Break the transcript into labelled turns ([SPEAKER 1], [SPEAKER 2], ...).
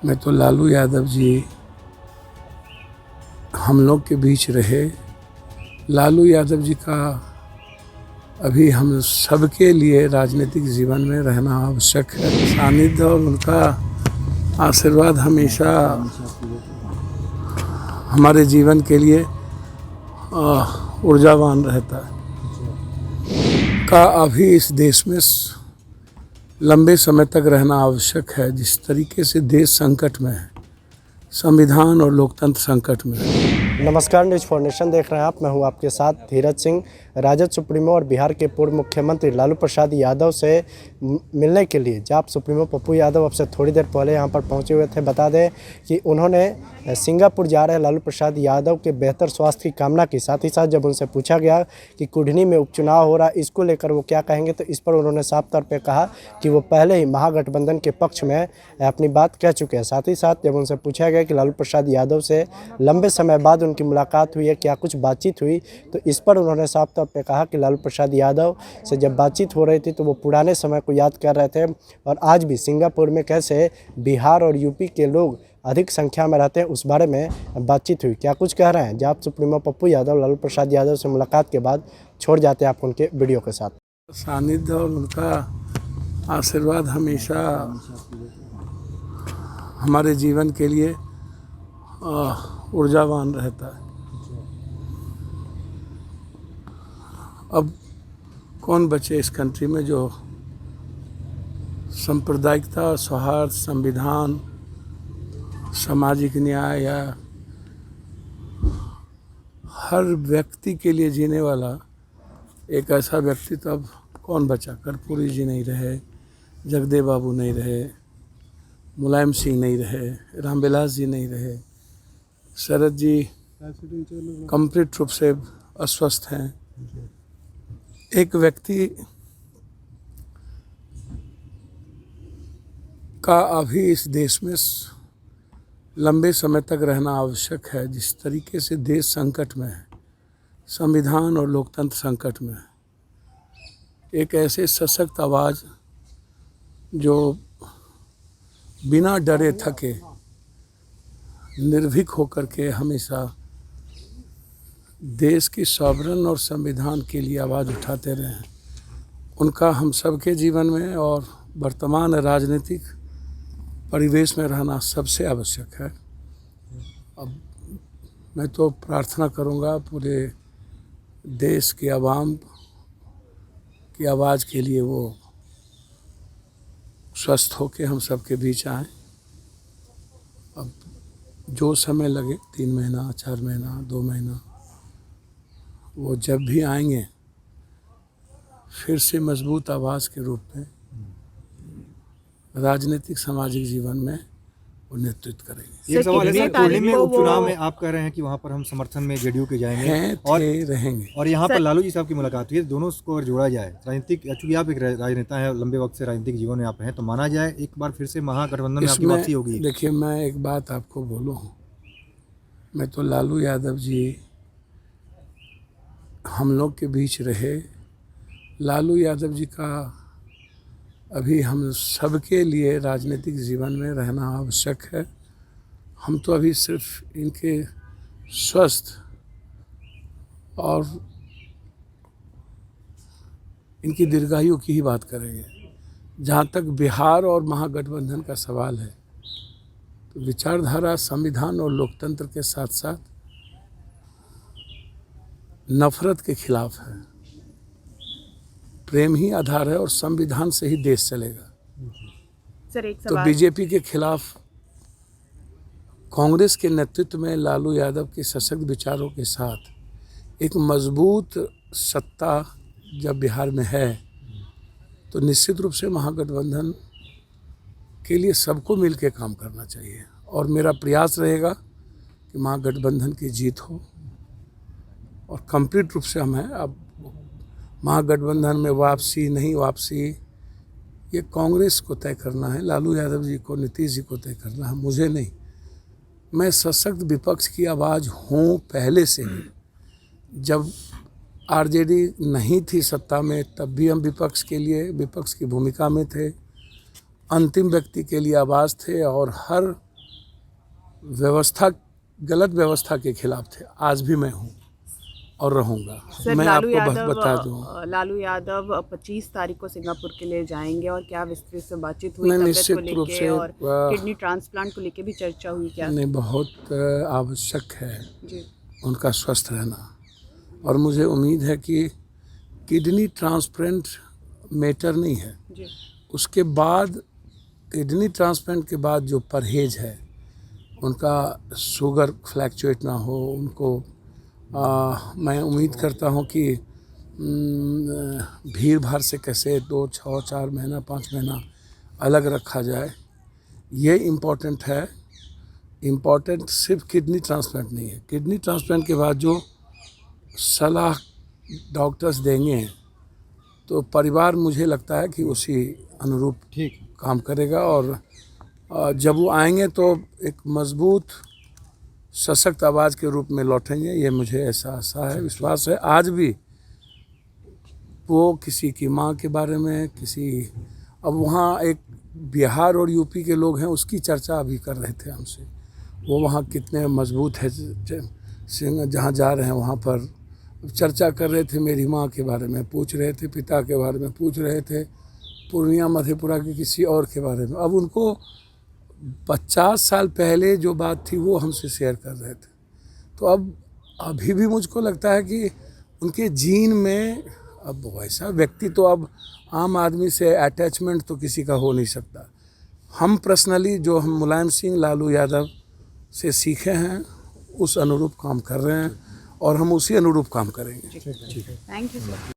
[SPEAKER 1] मैं तो लालू यादव जी हम लोग के बीच रहे। लालू यादव जी का अभी हम सबके लिए राजनीतिक जीवन में रहना आवश्यक है। सानिध्य और उनका आशीर्वाद हमेशा हमारे जीवन के लिए ऊर्जावान रहता है। का अभी इस देश में लंबे समय तक रहना आवश्यक है। जिस तरीके से देश संकट में है, संविधान और लोकतंत्र संकट में है।
[SPEAKER 2] नमस्कार, न्यूज़ फॉर नेशन देख रहे हैं आप। मैं हूं आपके साथ धीरज सिंह। राजद सुप्रीमो और बिहार के पूर्व मुख्यमंत्री लालू प्रसाद यादव से मिलने के लिए जाप सुप्रीमो पप्पू यादव अब से थोड़ी देर पहले यहां पर पहुंचे हुए थे। बता दें कि उन्होंने सिंगापुर जा रहे लालू प्रसाद यादव के बेहतर स्वास्थ्य की कामना की। साथ ही साथ जब उनसे पूछा गया कि कुढ़नी में उपचुनाव हो रहा, इसको लेकर वो क्या कहेंगे, तो इस पर उन्होंने साफ तौर पर कहा कि वो पहले ही महागठबंधन के पक्ष में अपनी बात कह चुके हैं। साथ ही साथ जब उनसे पूछा गया कि लालू प्रसाद यादव से लंबे समय बाद उनकी मुलाकात हुई है, क्या कुछ बातचीत हुई, तो इस पर उन्होंने साफ तौर पे कहा कि लालू प्रसाद यादव से जब बातचीत हो रही थी तो वो पुराने समय को याद कर रहे थे और आज भी सिंगापुर में कैसे बिहार और यूपी के लोग अधिक संख्या में रहते हैं, उस बारे में बातचीत हुई। क्या कुछ कह रहे हैं जाप सुप्रीमो पप्पू यादव लालू प्रसाद यादव से मुलाकात के बाद, छोड़ जाते हैं आपको उनके वीडियो के साथ।
[SPEAKER 1] सानिध्य और उनका आशीर्वाद हमेशा हमारे जीवन के लिए ऊर्जावान रहता है। अब कौन बचे इस कंट्री में जो सांप्रदायिकता, सौहार्द, संविधान, सामाजिक न्याय या हर व्यक्ति के लिए जीने वाला एक ऐसा व्यक्ति तो अब कौन बचा। कर्पूरी जी नहीं रहे, जगदेव बाबू नहीं रहे, मुलायम सिंह नहीं रहे, रामविलास जी नहीं रहे, शरद जी कंप्लीट रूप से अस्वस्थ हैं। एक व्यक्ति का अभी इस देश में लंबे समय तक रहना आवश्यक है। जिस तरीके से देश संकट में है, संविधान और लोकतंत्र संकट में है। एक ऐसे सशक्त आवाज़ जो बिना डरे थके निर्भीक होकर के हमेशा देश की सॉवरन और संविधान के लिए आवाज़ उठाते रहे हैं, उनका हम सबके जीवन में और वर्तमान राजनीतिक परिवेश में रहना सबसे आवश्यक है। अब मैं तो प्रार्थना करूंगा पूरे देश के आवाम की आवाज़ के लिए वो स्वस्थ होकर हम सबके बीच आएँ। अब जो समय लगे, 3 महीना, 4 महीना, 2 महीना, वो जब भी आएंगे फिर से मजबूत आवाज़ के रूप में राजनीतिक सामाजिक जीवन में वो नेतृत्व करेंगे।
[SPEAKER 3] एक सवाल है सर, कुढ़नी में उपचुनाव में आप कह रहे हैं कि वहाँ पर हम समर्थन में जेडीयू के जाएंगे
[SPEAKER 1] और रहेंगे,
[SPEAKER 3] और यहाँ पर लालू जी साहब की मुलाकात हुई है। दोनों को अगर जोड़ा जाए, राजनीतिक, चूंकि आप एक राजनेता हैं, लंबे वक्त से राजनीतिक जीवन में आप हैं, तो माना जाए एक बार फिर से महागठबंधन में आपकी वापसी होगी।
[SPEAKER 1] देखिए, मैं एक बात आपको बोलूँ, मैं तो लालू यादव जी हम लोग के बीच रहे। लालू यादव जी का अभी हम सबके लिए राजनीतिक जीवन में रहना आवश्यक है। हम तो अभी सिर्फ इनके स्वस्थ और इनकी दीर्घायु की ही बात करेंगे। जहाँ तक बिहार और महागठबंधन का सवाल है, तो विचारधारा संविधान और लोकतंत्र के साथ साथ नफरत के खिलाफ है। प्रेम ही आधार है और संविधान से ही देश चलेगा।
[SPEAKER 4] सर, एक
[SPEAKER 1] तो
[SPEAKER 4] सवाल।
[SPEAKER 1] बीजेपी के खिलाफ कांग्रेस के नेतृत्व में लालू यादव के सशक्त विचारों के साथ एक मजबूत सत्ता जब बिहार में है, तो निश्चित रूप से महागठबंधन के लिए सबको मिलकर काम करना चाहिए। और मेरा प्रयास रहेगा कि महागठबंधन की जीत हो और कंप्लीट रूप से हम हैं। अब महागठबंधन में वापसी नहीं वापसी, ये कांग्रेस को तय करना है, लालू यादव जी को, नीतीश जी को तय करना है, मुझे नहीं। मैं सशक्त विपक्ष की आवाज़ हूँ पहले से ही। जब आरजेडी नहीं थी सत्ता में, तब भी हम विपक्ष के लिए, विपक्ष की भूमिका में थे, अंतिम व्यक्ति के लिए आवाज़ थे और हर व्यवस्था, गलत व्यवस्था के खिलाफ थे। आज भी मैं हूँ और रहूँगा।
[SPEAKER 4] सर,
[SPEAKER 1] मैं आपको बता दूँ,
[SPEAKER 4] लालू यादव 25 तारीख को सिंगापुर के लिए जाएंगे और क्या विस्तृत से बातचीत हुई
[SPEAKER 1] नहीं,
[SPEAKER 4] तबीयत
[SPEAKER 1] निश्चित
[SPEAKER 4] को
[SPEAKER 1] रूप
[SPEAKER 4] लेके
[SPEAKER 1] से,
[SPEAKER 4] और किडनी ट्रांसप्लांट को लेके भी चर्चा हुई क्या?
[SPEAKER 1] नहीं, बहुत आवश्यक है
[SPEAKER 4] जी
[SPEAKER 1] उनका स्वस्थ रहना। और मुझे उम्मीद है कि किडनी ट्रांसप्लांट मैटर नहीं है,
[SPEAKER 4] जी
[SPEAKER 1] उसके बाद किडनी ट्रांसप्लांट के बाद जो परहेज है, उनका शुगर फ्लैक्चुएट ना हो, उनको मैं उम्मीद करता हूँ कि भीड़ भाड़ से कैसे 2, 6, 4 महीना 5 महीना अलग रखा जाए, ये इम्पोर्टेंट है। इम्पोर्टेंट सिर्फ किडनी ट्रांसप्लांट नहीं है, किडनी ट्रांसप्लांट के बाद जो सलाह डॉक्टर्स देंगे तो परिवार मुझे लगता है कि उसी अनुरूप
[SPEAKER 3] ठीक
[SPEAKER 1] काम करेगा। और जब वो आएंगे तो एक मजबूत सशक्त आवाज़ के रूप में लौटेंगे, ये मुझे ऐसा आशा है, विश्वास है। आज भी वो किसी की माँ के बारे में, किसी, अब वहाँ एक बिहार और यूपी के लोग हैं, उसकी चर्चा अभी कर रहे थे हमसे, वो वहाँ कितने मजबूत है, जहाँ जा रहे हैं वहाँ पर चर्चा कर रहे थे, मेरी माँ के बारे में पूछ रहे थे, पिता के बारे में पूछ रहे थे, पूर्णिया मधेपुरा के किसी और के बारे में। अब उनको 50 साल पहले जो बात थी वो हमसे शेयर कर रहे थे। तो अब अभी भी मुझको लगता है कि उनके जीन में, अब वैसा व्यक्ति तो अब आम आदमी से अटैचमेंट तो किसी का हो नहीं सकता। हम पर्सनली जो हम मुलायम सिंह लालू यादव से सीखे हैं उस अनुरूप काम कर रहे हैं और हम उसी अनुरूप काम करेंगे।
[SPEAKER 4] Thank you sir.